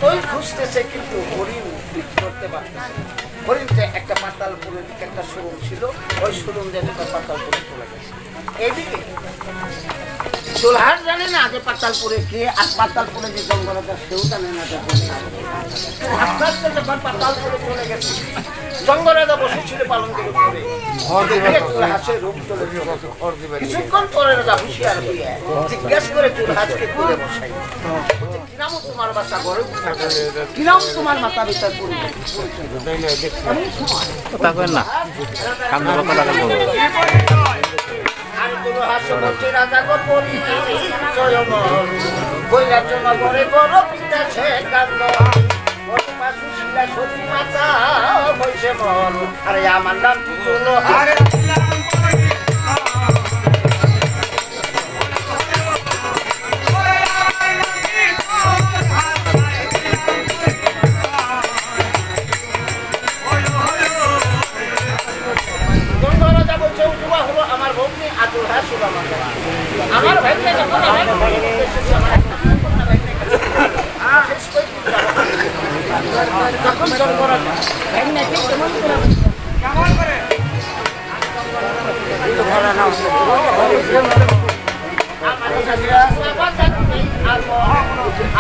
যতই খুঁজতেছে কিন্তু হরিণ করতে পারতেছে। হরিণটা একটা পাতালপুরের দিকে একটা শোরুম ছিল, ওই শোরুম দিয়ে পাতালপুরে চলে গেছে। এইদিকে চুলহার জানে না যে পাতালপুরে কে, আর পাতালপুরে যে জঙ্গলটা সেও জানে না যে আস্তে আস্তে যখন পাতালপুরে চলে গেছে, জঙ্গলরাজা বসেছিল পালঙ্কের উপরে, চুলহাসের রূপ চলে কিছুক্ষণ পরে রাজা হুঁশিয়ার হইয়া জিজ্ঞেস করে চুলহাসকে তুলে বসাই, কিরাম তোমার বাসা ঘরে কিরাম তোমার মাথা বিচার করবে না আর চুলহাস বলছে রাজা গো পরি জয়মল বইলার জন্য ঘরে বড় পিতাছে কান্দ সতী মাতা বলছে বল, আরে আমার নাম কি চুলহাস। আমার ভগ্নি আতুল হ্যাঁ আমার ভাই যখন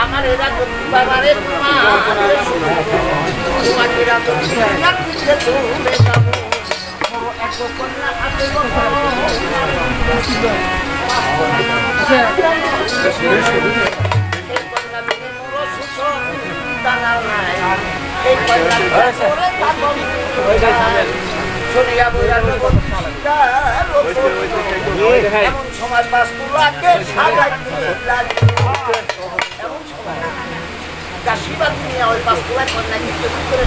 আমার এরা বাবারে এমন সময় বাস্তুলাকে এমন সময় কাশিবাদ নিয়ে ওই বাস্তুলা কন্যা কিন্তু করে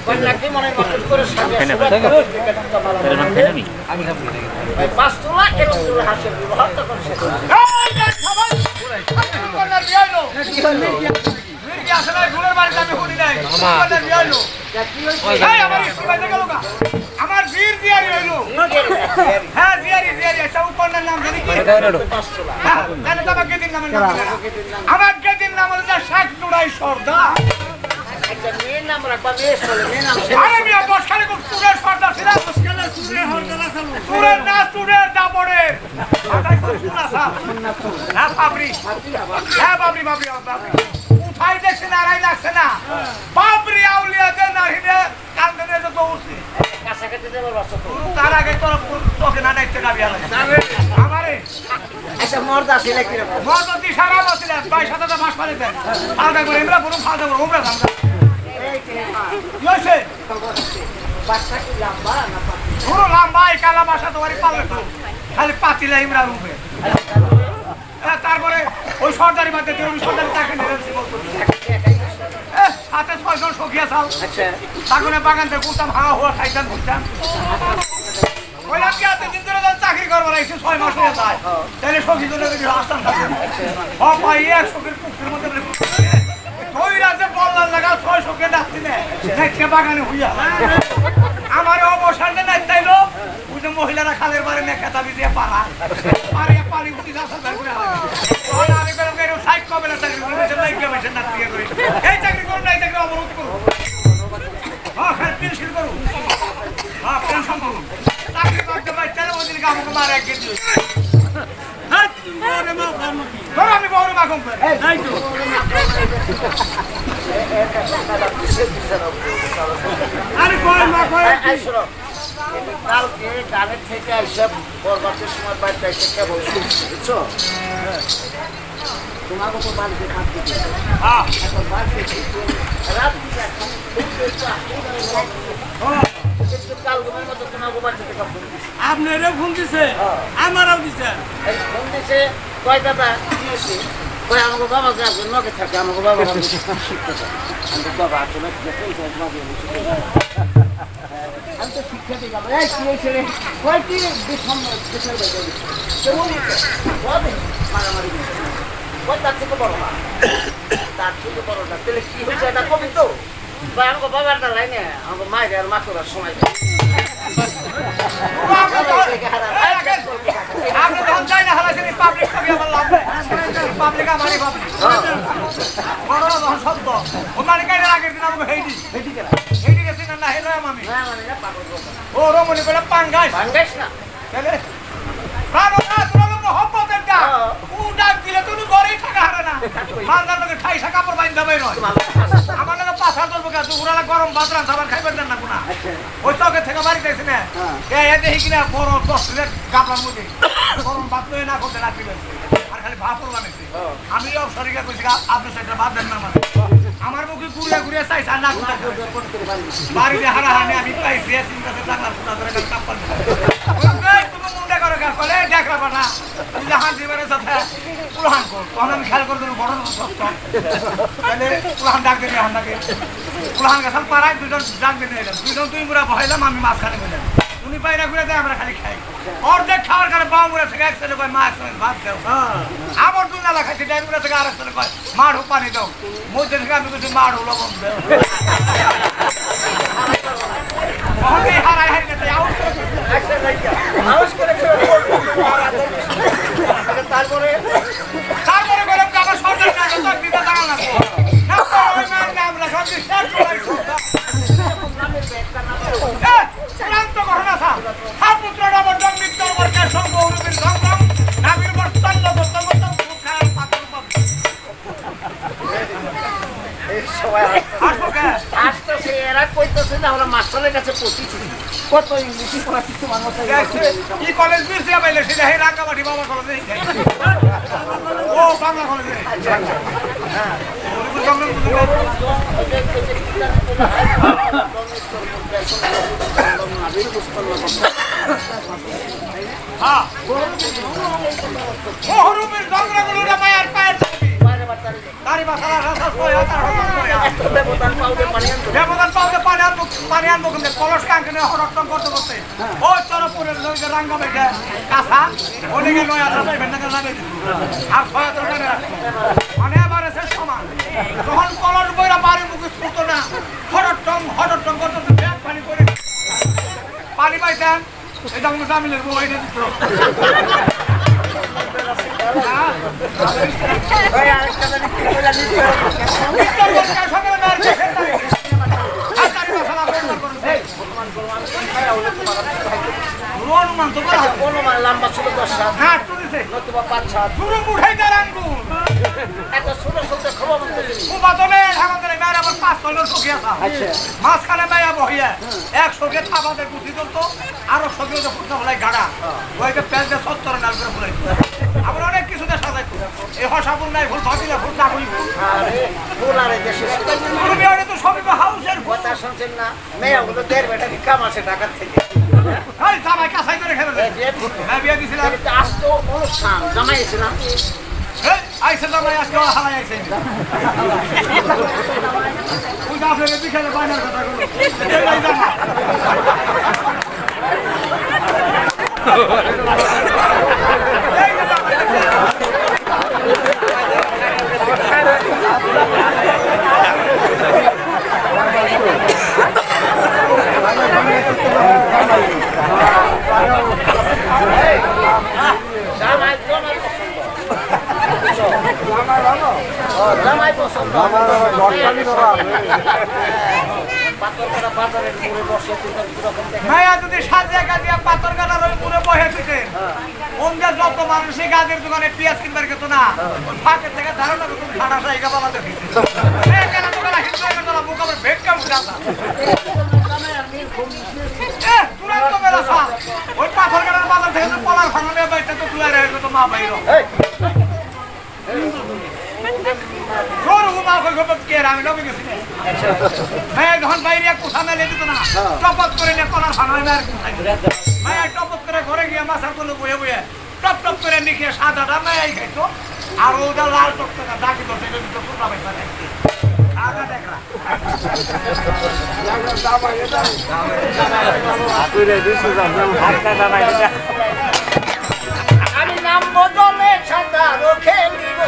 কন্যাকে মনের মতন করে সাজিয়ে পাঁচ তোলা এবং তোর হাসির বিবাহ তখন শেষ হলো। আমার বীর জিয়ারি হইল। হ্যাঁ জিয়ারি জিয়ারি আচ্ছা ও কন্যার নাম জানি কি? জানি তো আমার গেদির নামের নাম আমার গেদির নাম হলো শেখ নুরাই সর্দার। একটা মেয়ের নাম রাখবা, মেয়ের ছেলে, মেয়ের নাম আরে মিয়া বসখানে কোন চুরের সর্দার ছিল? চুরের না চুরের দাপড়ের। আটাই কোন চুর আসা? হ্যাঁ বাবরি। হ্যাঁ বাবরি বাবরি বাবরি। উঠাই দেখছে না আড়াই লাগছে না। বাবরি আউলিয়াদের না হিনে কান্দনে তো দৌড়ছে। কাছাকাছি যাবার বাচ্চা তো। তার আগে তোর তোকে না দেখতে যাবি আমারে। আচ্ছা মর্দা ছেলে কিরকম? মজদি সারা বছিলেন 22,000 মাস পারে দেন। আলাদা করে আমরা পুরো ফালদা করে উমরা দাম। এই যে মা, কি হইছে? বাচ্চা কি লম্বা না পাতলা? পুরো লম্বাই কালা বাসা তোমারই পালে তো। খালি পাতিলা ইমরা রুমে। তারপরে ওই সরদারি বাদে ওই সরদারি তাকে নেড়েছি বলতো। সাথে 6 জন সখিয়া চাল। আচ্ছা তারপরে বাগান থেকে কুটাম হাওয়া হওয়া খাইতাম ঘুরতাম। ওই রাত রাতে দিন ধরে চাকরি করবার আইছে 6 মাস হয়ে যায়। তাহলে সখী জন্য যদি আসতাম থাকে। ও ভাই এক সখীর পুকুরের মধ্যে ওই রাতে বললাম লাগা 6 সখীয়া ডাকছি না। দেখতে বাগানে হইয়া। আমার অবসরে নাই তাইলো ওই যে মহিলারা খালের বারে মেখেতা দিয়ে পারা। আরে পানি উঠি যাচ্ছে বের করে আমি করে করে সাইড কবেলা চাকরি করে বসে লাইক গেছে না দিয়ে করে। এই চাকরি করুন না এই চাকরি অবরোধ করুন। হ্যাঁ খালি পেনশন করুন। হ্যাঁ পেনশন করুন। চাকরি করতে পারি তাহলে ওই দিন আমাকে মার এক গেছি। হ্যাঁ বড় মা ফার্ম কি? ধর আমি বড় মা কম করে। এই তো আরে কই মা কই? এই শোনো, কালকে গানের থেকে এইসব পরবর্তীর সময় বাড়িতে এসে কেবল শুনছি বুঝছো? তোমাকে তো বাড়িতে থাকতে দিচ্ছে। হ্যাঁ এখন বাড়িতে রাত একটু কাল ঘুমের মতো তোমাকে বাড়িতে থেকে ফোন দিচ্ছে। আপনারও ফোন দিছে আমারও দিছে। এই ফোন দিচ্ছে কয় দাদা কি হয়েছে? কই আমাকে বাবা যে একজন নকে থাকে আমাকে বাবা শিখতে চায়। আমি তো বাবা আসলে আমি তো শিক্ষা দিয়ে যাবো। এই কি হয়েছে রে? কয়টি বিষম দেশের বাইরে দিচ্ছে কেমন হবে মারামারি কয় তার থেকে বড় না তার থেকে বড় না তাহলে কি হয়েছে এটা কবি তো বা আমাকে বাবারটা লাইনে আমাকে মায়ের আর মা করার সময় আপনি ধন চাই না হালাইছেন পাবলিক সবই আমার লাভ নেই। পাবলিক আমারই পাবলিক। বড় ধন শব্দ ও মানে কাইনের আগের দিন আমাকে হেইডি হেইডি গেছি না না হেলো আমি না মানে না পাগল কথা ও রমণী বলে পাঙ্গাস ভাঙ্গাইস না তাহলে প্রাণো না তোর লোক হপতের ডাক ও ডাক দিলে তুমি ঘরেই থাকা হারে না মালদার লোকে ঠাইসা কাপড় বাইন্ধা বের হয় আমার লোকে পাছা চলবো কে দুপুরবেলা গরম ভাত রান খাবার খাইবেন না কোনা ওই চকে থেকে বাড়ি গেছি না এ দেখি কিনা বড় 10 প্লেট গাবলার মধ্যে গরম ভাত লয়ে না করতে রাখি গেছে আর খালি ভাত বানাইছে আমি অবসরিকা কইছি আপনি সেটা ভাত দেন না মানে আমার মুখে ঘুরিয়া ঘুরিয়া চাইছে আর না ঘুরা বাড়িতে হারা হানে আমি পাইছি চিন্তাতে টাকা ফুটা করে কাপড় তুমি মুন্ডা করে কলে দেখরা না জাহান দিবারে সাথে পুরান কর তখন আমি খেয়াল করে দেবো বড় সস্ত তাহলে পুরান ডাক দেবে হান্নাকে পুরান গাছাল পাড়ায় দুজন ডাক দেবে দুজন তুই মুরা বহাইলাম আমি মাঝখানে গেলাম উনি বাইরে ঘুরে দেয় আমরা খালি খাই অর্ধেক খাওয়ার কারণে বাম মুড়া থেকে একসাথে কয় মা একসাথে ভাত দাও আবার দুই নালা খাইছে ডাই মুড়া থেকে আর একসাথে কয় মাড় পানি দাও মধ্যে থেকে আমি কিছু মাড় লবণ দাও হারাই হারি গেছে তারপরে তারপরে গেলাম আমার সরকারি না তো দিতে জানা না ওই ম্যান নাম রাখা শেষ করাই চূড়ান্ত ঘটনা স্যার পুত্র নবদ্বীপ মৃত্যুর বর্ষে সম্পূর্ণ সংগ্রাম নাবির বর্তমান বর্তমান খায়াল পাত্র আসতেছে এরা কইতেছে যে আমরা মাস্টারের কাছে পৌঁছেছি কত ইংলিশই পড়াচ্ছি তোমার মতো কি কলেজ দিয়েছি পাইলে সেটা হে রাঙ্গামাটি বাবা কলেজে ও বাংলা কলেজে হ্যাঁ মহরুমের জঙ্গলগুলো পায়ের পায়ের তারি বাসারা রাসা পানি আনতো দেবদান পাউতে পানি আনবো কিন্তু কলস কাঙ্কনে হরটন করতে করতে ওই তরফপুরের ওই যে রাঙ্গা বেটে কাঁচা ওদিকে নয় আসা পাই ভেন্ডাকে লাগে আর ৭৫ টাকা মানে আবার এসে সমান যখন কলস বইরা বাড়ি মুখে ছুটতো না হরটন করতে ব্যাগ পানি করে পানি পাইতেন এটা মনে জামিলের বউ এটা দিত অনুমান তো করা অনুমান লম্বা ছিল 10 হাত না একটু দিছে নতুবা 5 হাত পুরো মুঠাই দাঁড়ানবো এত ছোট ছোট খবর বলতে উপাদনে আমাদের মেয়ের আবার 5 6 সখী আছে মাঝখানে মেয়া বহিয়া এক সখী থাবাতে গুছি ধরতো আরো সখী তো ফুটতে ফলাই গাড়া ওইকে পেঁচে 70 নাল করে ফুলাই আবার অনেক কিছুতে সাজাইতো এই হসাবুল নাই ফুল ভাবিলে ফুল না হইব আরে ফুলারে দেশে তুমি ওটা তো সবই হাউসের কথা শুনছেন না মেয়েগুলো দেড় বেটা কাম আছে ঢাকার থেকে এই জামাই কাছাই করে খেলে হ্যাঁ বিয়ে দিছিলাম আজ তো অনুষ্ঠান জামাইছিলাম এই আইসে জামাই আজকে হালাই আইসে ওই যে আপনার বিকেলে বায়নার কথা বলো এই জামা এই জামাই পছন্দ বাজারের মোড়ে বসে কিরকম দেখে মায়া যদি সাজিয়া গাজিয়া পাথর কাটার ওই পুরো বহে দিতে ওমদের যত মানুষই গাছের দোকানে পেঁয়াজ কিনবার গেত না ফাঁকের থেকে ধারণা করুন খানা সাইকা বাবা দেখি কেন দোকানে কিন্তু এবার তোরা মুখ আবার ভেট কাম উঠাতা তুরান্ত বেলা সা ওই পাথর কাটার বাজার থেকে তো পলার ভাঙনে বাইতে তো তুলে রেখে তো মা বাইর মা কই গপত কে আমি নবে গেছি হ্যাঁ যখন বাইরে কোথা মেলে দিত না টপত করে নিয়ে কলার ভাঙায় না মায়া টপত করে ঘরে গিয়ে মাছের তলে বয়ে বয়ে টপ টপ করে নিখে সাদাটা মায়াই খাইতো আর ওটা লাল টকটা ডাকি তো সেটা দিত পুরা পয়সা নেই আগা দেখরা আমি নাম বদলে ছাতা রোখে নিব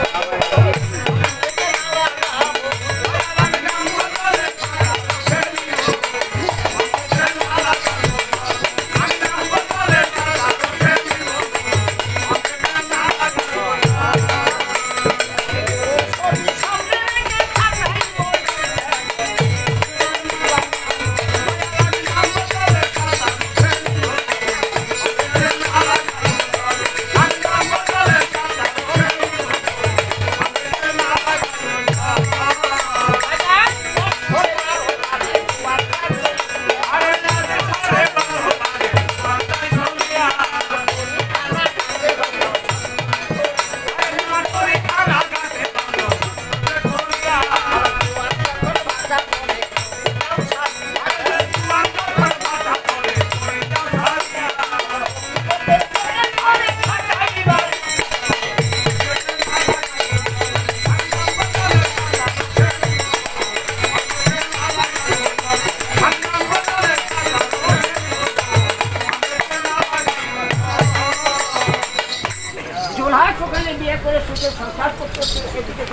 বিয়ে করে সুখে সংসার করতে সেদিকে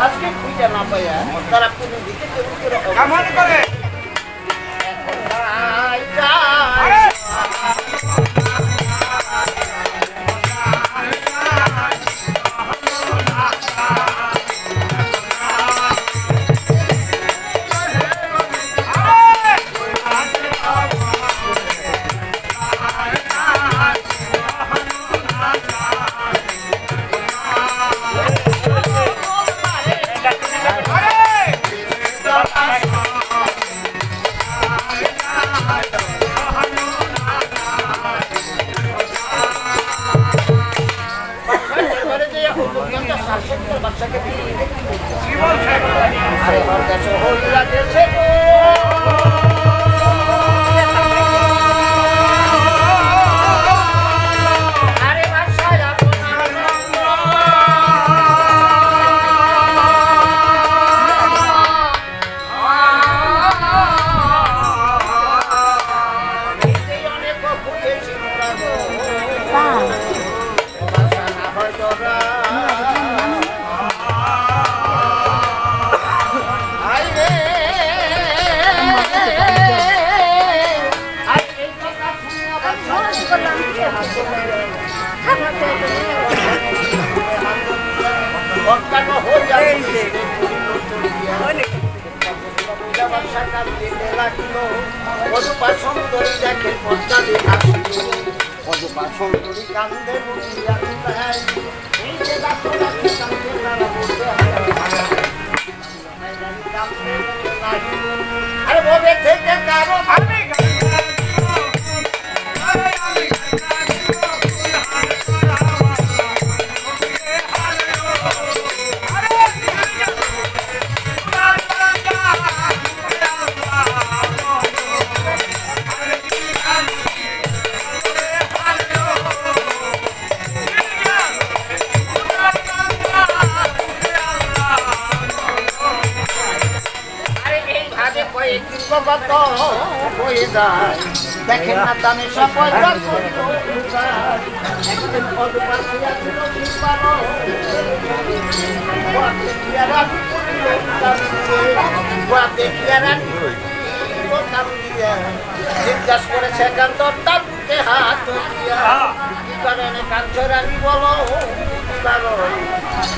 আজকে খুঁজে না পাইয়া তারা কোনো দিকে কেমন করে তোরা আইরে অজ্ঞান হয়ে যাবে মধুপা সুন্দরী দেখে পদ্মাদি আসিল মধুপা সুন্দরী কান্দে বুঝিয়া এই যে দেখো দেখে কান্দে তারা বলতে আরে ববে থেকে কারো আমি কত হয়ে যায় দেখেন না দামে সব পয়সা একদিন পদপার হইয়াছিল জিজ্ঞাস করেছে একান্ত তার বুকে হাত কি কারণে কাঁদছ রানী বলো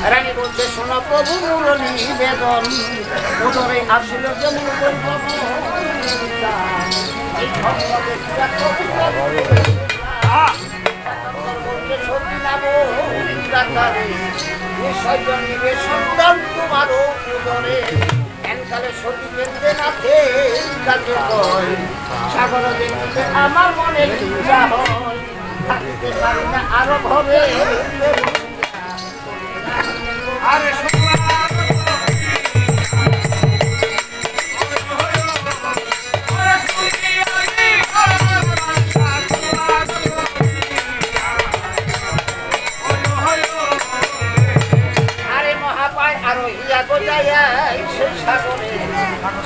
রানী বলছে শোনো প্রভু মুরলী নিবেদন উদরে আসিল যেমন সন্তান তোমারও উদরে এনকালে সতী কেন্দ্রে নাথে কাছে কয় সাগর দেখতে আমার মনে ইচ্ছা হয় থাকতে পারি না আরো ভবে আরে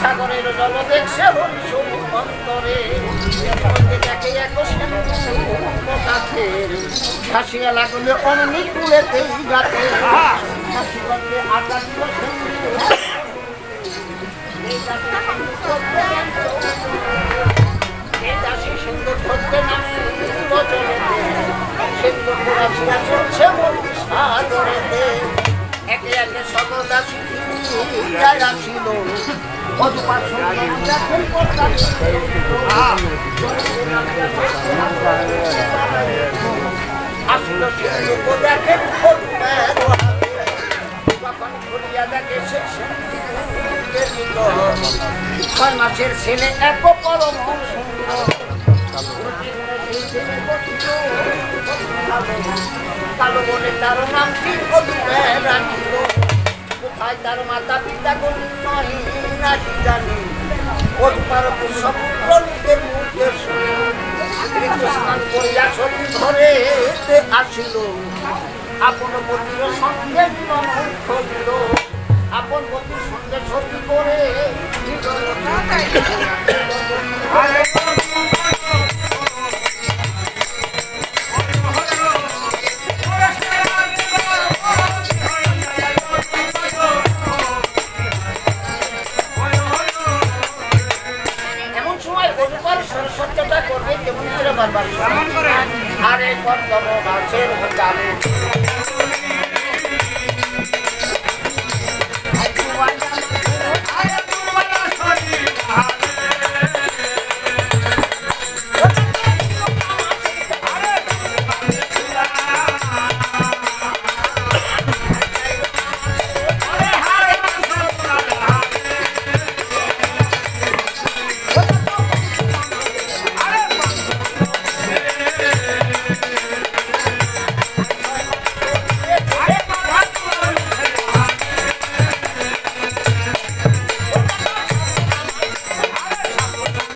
সাগরের জল দেখছে অন্তরে দেখে হাসিয়া লাগলে অমনি কুলেতেই গাতে হাসি করতে আটা সুন্দর ধরতে নামে সুন্দর ঘোরাফিরা চলছে সাগরেতে একে একে সকল দাসী রাখিল আসিল দেখে তখন ঘুরিয়া দেখে ছয় মাসের ছেলে এক পরম কালো বলে তার নাম কি রাখিল কোথায় তার মাতা পিতা নহি নাকি জানি ওর পার সমুদ্র নিজের মুখে শুনে স্নান করিয়া সতী ধরে আসিল আপন পতির সঙ্গে মিলন করিল আপন পতির সঙ্গে সতী করে সত্যটা করবে কেমন করে বারবার আরে কত গাছের